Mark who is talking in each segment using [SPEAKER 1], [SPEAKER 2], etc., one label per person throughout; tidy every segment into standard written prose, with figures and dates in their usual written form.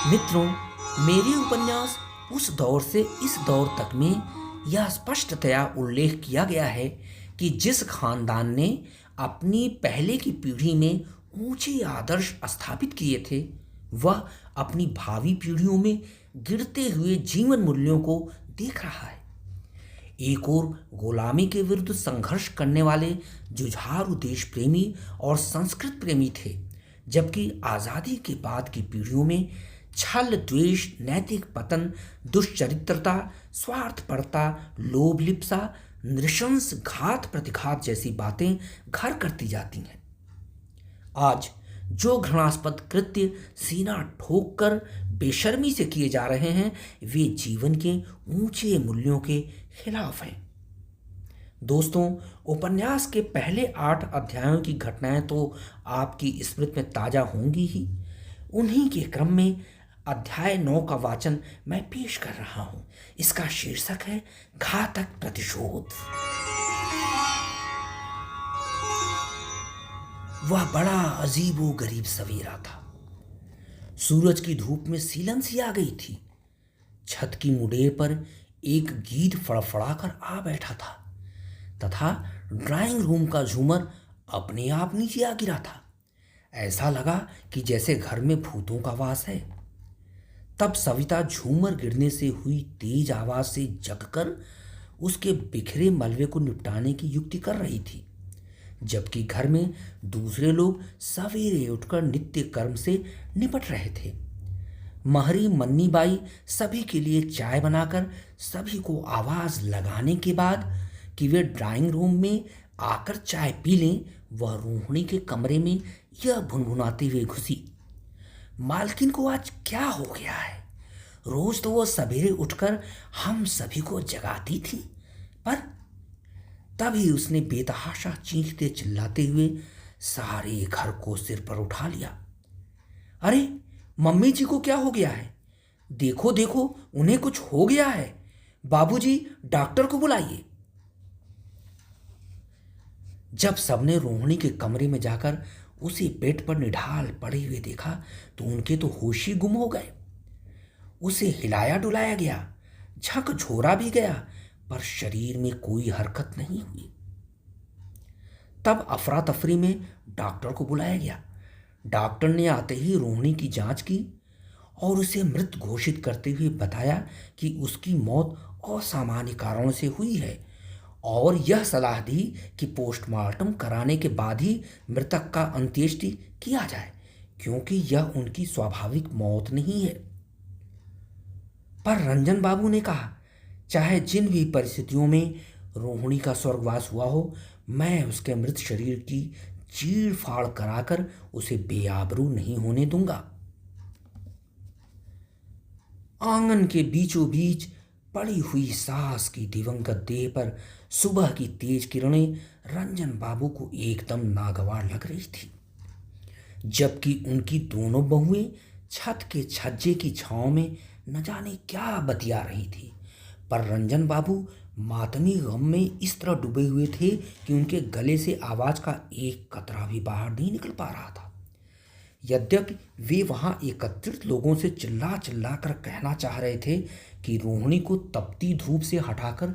[SPEAKER 1] मित्रों, मेरे उपन्यास उस दौर से इस दौर तक में यह स्पष्टतया उल्लेख किया गया है कि जिस खानदान ने अपनी पहले की पीढ़ी में ऊंचे आदर्श स्थापित किए थे, वह अपनी भावी पीढ़ियों में गिरते हुए जीवन मूल्यों को देख रहा है। एक और गुलामी के विरुद्ध संघर्ष करने वाले जुझारू देश प्रेमी और संस्कृत प्रेमी थे, जबकि आज़ादी के बाद की पीढ़ियों में छल, द्वेष, नैतिक पतन, दुष्चरित्रता, स्वार्थपरता, लोभ लिप्सा, नृशंस घात प्रतिघात जैसी बातें घर करती जाती हैं। आज जो घृणास्पद कृत्य सीना ठोक कर बेशर्मी से किए जा रहे हैं, वे जीवन के ऊंचे मूल्यों के खिलाफ हैं। दोस्तों, उपन्यास के पहले 8 अध्यायों की घटनाएं तो आपकी स्मृति में ताजा होंगी ही। उन्हीं के क्रम में अध्याय 9 का वाचन मैं पेश कर रहा हूं। इसका शीर्षक है घातक प्रतिशोध। वह बड़ा अजीबो गरीब सवेरा था। सूरज की धूप में सीलन सी आ गई थी। छत की मुडेर पर एक गीद फड़फड़ाकर आ बैठा था तथा ड्राइंग रूम का झूमर अपने आप नीचे आ गिरा था। ऐसा लगा कि जैसे घर में भूतों का वास है। तब सविता झूमर गिरने से हुई तेज आवाज से जगकर उसके बिखरे मलबे को निपटाने की युक्ति कर रही थी, जबकि घर में दूसरे लोग सवेरे उठकर नित्य कर्म से निपट रहे थे। महरी मन्नी बाई सभी के लिए चाय बनाकर सभी को आवाज लगाने के बाद कि वे ड्राइंग रूम में आकर चाय पी लें, वह रोहिणी के कमरे में यह भुनभुनाते हुए घुसी, मालकिन को आज क्या हो गया है? रोज तो वो सवेरे उठकर हम सभी को जगाती थी, पर तभी उसने बेतहाशा चीखते चिल्लाते हुए सारे घर को सिर पर उठा लिया। अरे, मम्मी जी को क्या हो गया है? देखो देखो, उन्हें कुछ हो गया है। बाबूजी, डॉक्टर को बुलाइए। जब सबने रोहिणी के कमरे में जाकर उसे बेड पर निढाल पड़े हुए देखा तो उनके तो होश ही गुम हो गए। उसे हिलाया डुलाया गया, झकझोरा भी गया, पर शरीर में कोई हरकत नहीं हुई। तब अफरा तफरी में डॉक्टर को बुलाया गया। डॉक्टर ने आते ही रोहिणी की जांच की और उसे मृत घोषित करते हुए बताया कि उसकी मौत असामान्य कारणों से हुई है और यह सलाह दी कि पोस्टमार्टम कराने के बाद ही मृतक का अंत्येष्टि किया जाए, क्योंकि यह उनकी स्वाभाविक मौत नहीं है। पर रंजन बाबू ने कहा, चाहे जिन भी परिस्थितियों में रोहिणी का स्वर्गवास हुआ हो, मैं उसके मृत शरीर की चीड़ फाड़ कराकर उसे बेआबरू नहीं होने दूंगा। आंगन के बीचों बीच पड़ी हुई सास की दिवंगत देह पर सुबह की तेज किरणें रंजन बाबू को एकदम नागवार लग रही थी, जबकि उनकी दोनों बहुएं छत के छज्जे की छांव में न जाने क्या बतिया रही थी। पर रंजन बाबू मातमी गम में इस तरह डूबे हुए थे कि उनके गले से आवाज का एक कतरा भी बाहर नहीं निकल पा रहा था। यद्यपि वे वहां एकत्रित लोगों से चिल्ला चिल्ला कर कहना चाह रहे थे कि रोहिणी को तपती धूप से हटाकर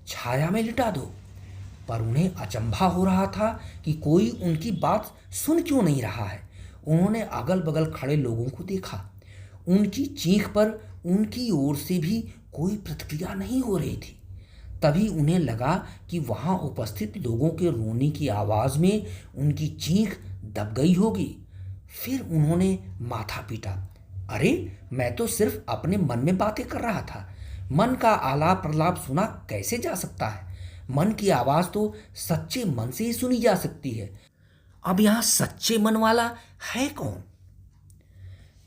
[SPEAKER 1] छाया में लिटा दो, पर उन्हें अचंभा हो रहा था कि कोई उनकी बात सुन क्यों नहीं रहा है। उन्होंने अगल बगल खड़े लोगों को देखा। उनकी चीख पर उनकी ओर से भी कोई प्रतिक्रिया नहीं हो रही थी। तभी उन्हें लगा कि वहां उपस्थित लोगों के रोने की आवाज में उनकी चीख दब गई होगी। फिर उन्होंने माथा पीटा, अरे, मैं तो सिर्फ अपने मन में बातें कर रहा था। मन का आलाप प्रलाप सुना कैसे जा सकता है? मन की आवाज तो सच्चे मन से ही सुनी जा सकती है। अब यहां सच्चे मन वाला है कौन?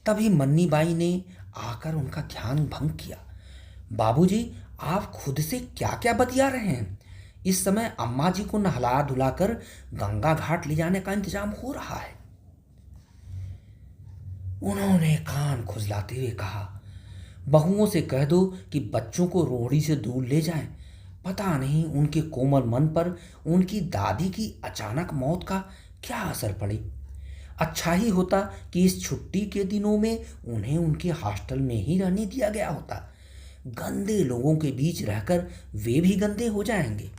[SPEAKER 1] तभी मन्नी बाई ने आकर उनका ध्यान भंग किया। बाबूजी, आप खुद से क्या क्या बतिया रहे हैं? इस समय अम्मा जी को नहला धुलाकर गंगा घाट ले जाने का इंतजाम हो रहा है। उन्होंने कान खुजलाते हुए कहा, बहुओं से कह दो कि बच्चों को रोहड़ी से दूर ले जाएं। पता नहीं उनके कोमल मन पर उनकी दादी की अचानक मौत का क्या असर पड़े। अच्छा ही होता कि इस छुट्टी के दिनों में उन्हें उनके हॉस्टल में ही रहने दिया गया होता। गंदे लोगों के बीच रहकर वे भी गंदे हो जाएंगे।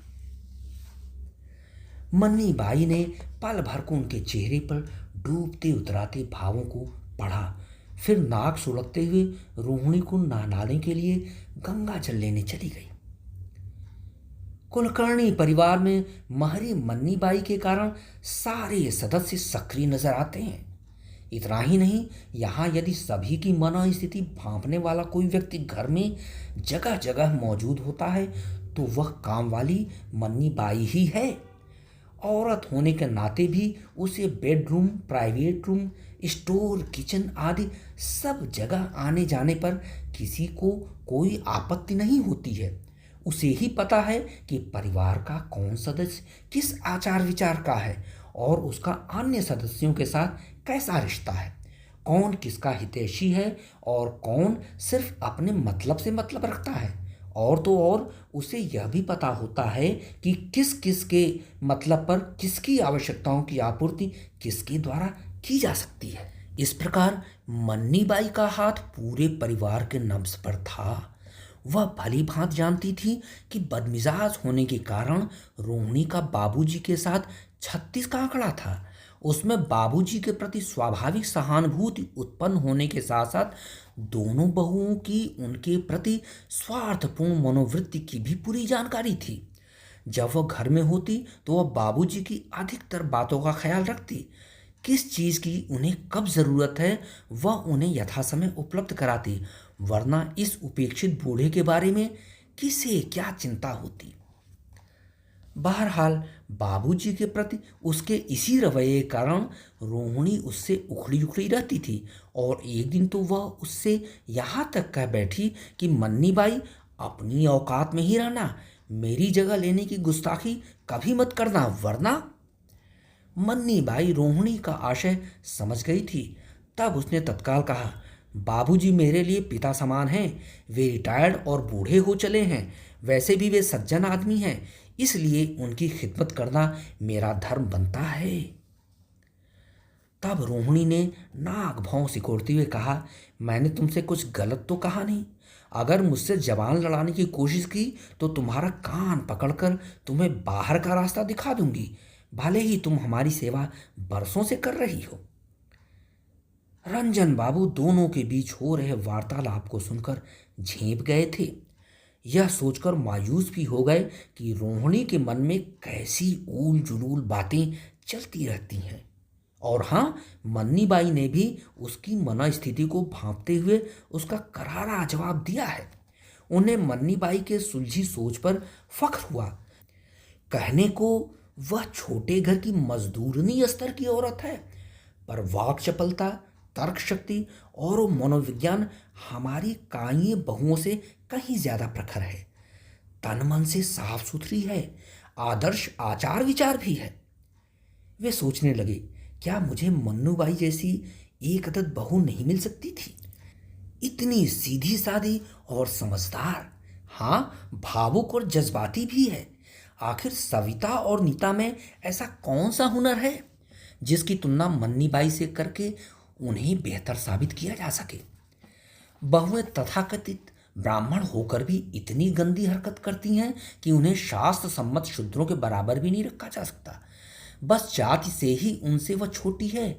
[SPEAKER 1] मन्नी बाई ने पल भर को उनके चेहरे पर डूबते उतराते भावों को पढ़ा। फिर नाक सुलगते हुए रोहिणी को नहलाने के लिए गंगा जल लेने चली गई। कुलकर्णी परिवार में महरी मन्नी बाई के कारण सारे सदस्य सक्रिय नजर आते हैं। इतना ही नहीं, यहाँ यदि सभी की मनोस्थिति भांपने वाला कोई व्यक्ति घर में जगह जगह मौजूद होता है तो वह काम वाली मन्नी बाई ही है। औरत होने के नाते भी उसे bedroom, private room, store, kitchen आदि सब जगह आने जाने पर किसी को कोई आपत्ति नहीं होती है। उसे ही पता है कि परिवार का कौन सदस्य किस आचार विचार का है और उसका अन्य सदस्यों के साथ कैसा रिश्ता है, कौन किसका हितैषी है और कौन सिर्फ अपने मतलब से मतलब रखता है। और तो और उसे यह भी पता होता है कि किस किस के मतलब पर किसकी आवश्यकताओं की आपूर्ति किसके द्वारा की जा सकती है। इस प्रकार मन्नी बाई का हाथ पूरे परिवार के नब्ज पर था। वह भली भांत जानती थी कि बदमिजाज होने के कारण रोहिणी का बाबूजी के साथ 36 का आंकड़ा था। उसमें बाबूजी के प्रति स्वाभाविक सहानुभूति उत्पन्न होने के साथ साथ दोनों बहुओं की उनके प्रति स्वार्थपूर्ण मनोवृत्ति की भी पूरी जानकारी थी। जब वह घर में होती तो वह बाबूजी की अधिकतर बातों का ख्याल रखती। किस चीज़ की उन्हें कब ज़रूरत है वह उन्हें यथासमय उपलब्ध कराती, वरना इस उपेक्षित बूढ़े के बारे में किसे क्या चिंता होती। बहरहाल बाबूजी के प्रति उसके इसी रवैये के कारण रोहिणी उससे उखड़ी उखड़ी रहती थी और एक दिन तो वह उससे यहाँ तक कह बैठी कि मन्नी बाई, अपनी औकात में ही रहना, मेरी जगह लेने की गुस्ताखी कभी मत करना, वरना। मन्नी बाई रोहिणी का आशय समझ गई थी। तब उसने तत्काल कहा, बाबूजी मेरे लिए पिता समान हैं। वे रिटायर्ड और बूढ़े हो चले हैं। वैसे भी वे सज्जन आदमी हैं, इसलिए उनकी खिदमत करना मेरा धर्म बनता है। तब रोहिणी ने नाक भौं सिकोड़ते हुए कहा, मैंने तुमसे कुछ गलत तो कहा नहीं। अगर मुझसे जबान लड़ाने की कोशिश की तो तुम्हारा कान पकड़कर तुम्हें बाहर का रास्ता दिखा दूंगी, भले ही तुम हमारी सेवा बरसों से कर रही हो। रंजन बाबू दोनों के बीच हो रहे वार्तालाप को सुनकर झेंप गए थे। यह सोचकर मायूस भी हो गए कि रोहिणी के मन में कैसी ऊल जुलूल बातें चलती रहती हैं। और हाँ, मन्नी बाई ने भी उसकी मनोस्थिति को भांपते हुए उसका करारा जवाब दिया है। उन्हें मन्नी बाई के सुलझी सोच पर फख्र हुआ। कहने को वह छोटे घर की मजदूरनी स्तर की औरत है, पर वाक चपलता, तर्क शक्ति और मनोविज्ञान हमारी काई बहुओं से कहीं ज्यादा प्रखर है। तन मन से साफ सुथरी है, आदर्श आचार विचार भी है। वे सोचने लगे, क्या मुझे मन्नू बाई जैसी एक अदद बहू नहीं मिल सकती थी, इतनी सीधी सादी और समझदार। हाँ, भावुक और जज्बाती भी है। आखिर सविता और नीता में ऐसा कौन सा हुनर है जिसकी तुलना मन्नी बाई से करके उन्हें बेहतर साबित किया जा सके। बहुएं तथाकथित ब्राह्मण होकर भी इतनी गंदी हरकत करती हैं कि उन्हें शास्त्र सम्मत शूद्रों के बराबर भी नहीं रखा जा सकता। बस जाति से ही उनसे वह छोटी है।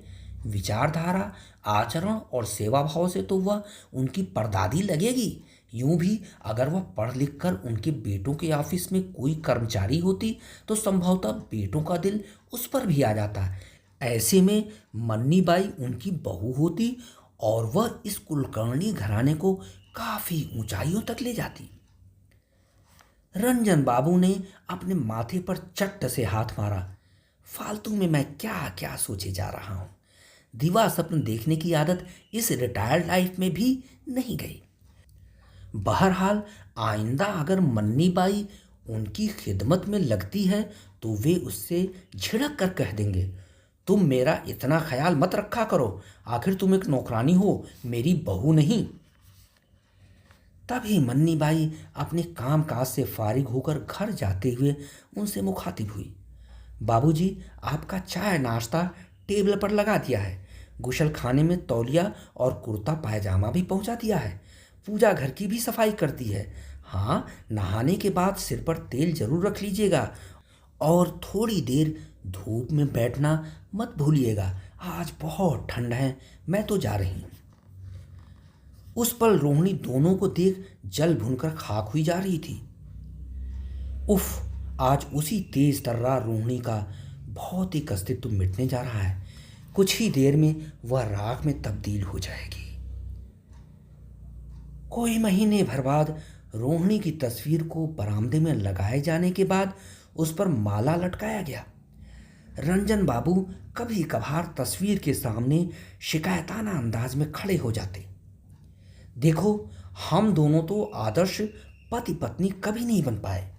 [SPEAKER 1] विचारधारा, आचरण और सेवा भाव से तो वह उनकी परदादी लगेगी। यूं भी अगर वह पढ़ लिख कर उनके बेटों के ऑफिस में कोई कर्मचारी होती तो संभवतः बेटों का दिल उस पर भी आ जाता। ऐसे में मन्नी बाई उनकी बहू होती और वह इस कुलकर्णी घराने को काफी ऊंचाइयों तक ले जाती। रंजन बाबू ने अपने माथे पर चट्ट से हाथ मारा। फालतू में मैं क्या क्या सोचे जा रहा हूं। दिवा स्वप्न देखने की आदत इस रिटायर्ड लाइफ में भी नहीं गई। बहरहाल आइंदा अगर मन्नी बाई उनकी खिदमत में लगती है तो वे उससे झिड़क कर कह देंगे, तुम मेरा इतना ख्याल मत रखा करो, आखिर तुम एक नौकरानी हो, मेरी बहू नहीं। तभी मन्नी बाई अपने काम काज से फारिग होकर घर जाते हुए उनसे मुखातिब हुई। बाबूजी, आपका चाय नाश्ता टेबल पर लगा दिया है। गुसल खाने में तौलिया और कुर्ता पायजामा भी पहुंचा दिया है। पूजा घर की भी सफाई कर दी है। हाँ, नहाने के बाद सिर पर तेल जरूर रख लीजिएगा और थोड़ी देर धूप में बैठना मत भूलिएगा। आज बहुत ठंड है, मैं तो जा रही हूँ। उस पल रोहिणी दोनों को देख जल भुनकर खाक हुई जा रही थी। उफ, आज उसी तेज तर्रार रोहिणी का भौतिक अस्तित्व मिटने जा रहा है। कुछ ही देर में वह राख में तब्दील हो जाएगी। कोई महीने भर बाद रोहिणी की तस्वीर को बरामदे में लगाए जाने के बाद उस पर माला लटकाया गया। रंजन बाबू कभी कभार तस्वीर के सामने शिकायताना अंदाज में खड़े हो जाते। देखो, हम दोनों तो आदर्श पति पत्नी कभी नहीं बन पाए।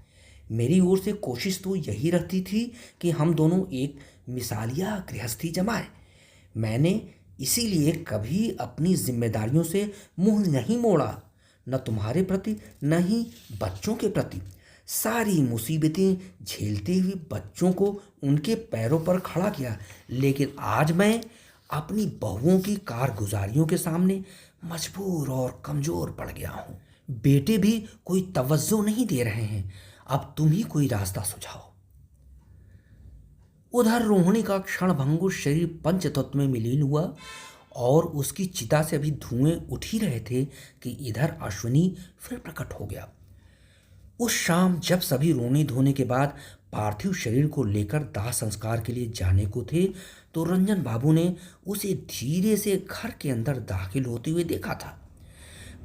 [SPEAKER 1] मेरी ओर से कोशिश तो यही रहती थी कि हम दोनों एक मिसालिया गृहस्थी जमाए। मैंने इसीलिए कभी अपनी जिम्मेदारियों से मुंह नहीं मोड़ा, न तुम्हारे प्रति न ही बच्चों के प्रति। सारी मुसीबतें झेलते हुए बच्चों को उनके पैरों पर खड़ा किया, लेकिन आज मैं अपनी बहुओं की कारगुजारियों के सामने मजबूर और कमजोर पड़ गया हूँ। बेटे भी कोई तवज्जो नहीं दे रहे हैं। अब तुम ही कोई रास्ता सुझाओ। उधर रोहिणी का क्षणभंगुर शरीर पंचतत्व में विलीन हुआ और उसकी चिता से अभी धुएं उठ ही रहे थे कि इधर अश्विनी फिर प्रकट हो गया। उस शाम जब सभी रोने धोने के बाद पार्थिव शरीर को लेकर दाह संस्कार के लिए जाने को थे, तो रंजन बाबू ने उसे धीरे से घर के अंदर दाखिल होते हुए देखा था।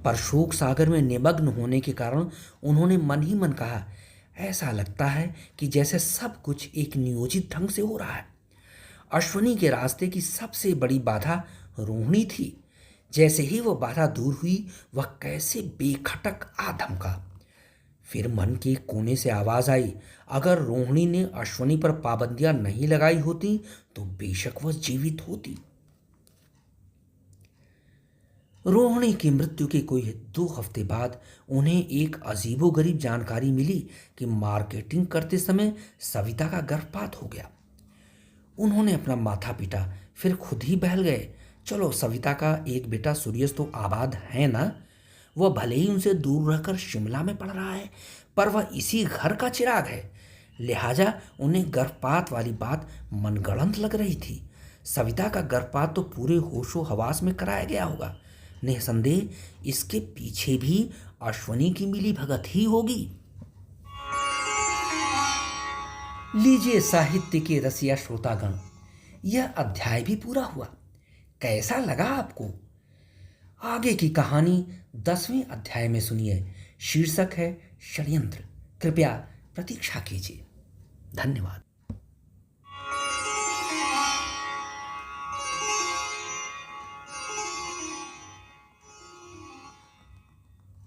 [SPEAKER 1] पर शोक सागर में निमग्न होने के कारण उन्होंने मन ही मन कहा, ऐसा लगता है कि जैसे सब कुछ एक नियोजित ढंग से हो रहा है। अश्विनी के रास्ते की सबसे बड़ी बाधा रोहिणी थी। जैसे ही वह बाधा दूर हुई, वह कैसे बेखटक आ धमका। फिर मन के कोने से आवाज आई, अगर रोहिणी ने अश्विनी पर पाबंदियां नहीं लगाई होती तो बेशक वह जीवित होती। रोहिणी की मृत्यु के कोई 2 हफ्ते बाद उन्हें एक अजीबोगरीब जानकारी मिली कि मार्केटिंग करते समय सविता का गर्भपात हो गया। उन्होंने अपना माथा पीटा, फिर खुद ही बहल गए। चलो, सविता का एक बेटा सूर्यस तो आबाद है ना। वह भले ही उनसे दूर रहकर शिमला में पढ़ रहा है, पर वह इसी घर का चिराग है। लिहाजा उन्हें गर्भपात वाली बात मनगढ़ंत लग रही थी। सविता का गर्भपात तो पूरे होशो हवास में कराया गया होगा। निसंदेह इसके पीछे भी अश्विनी की मिली भगत ही होगी। लीजिए साहित्य के रसिया श्रोतागण, यह अध्याय भी पूरा हुआ। कैसा लगा आपको? आगे की कहानी 10वें अध्याय में सुनिए। शीर्षक है षड्यंत्र। कृपया प्रतीक्षा कीजिए। धन्यवाद।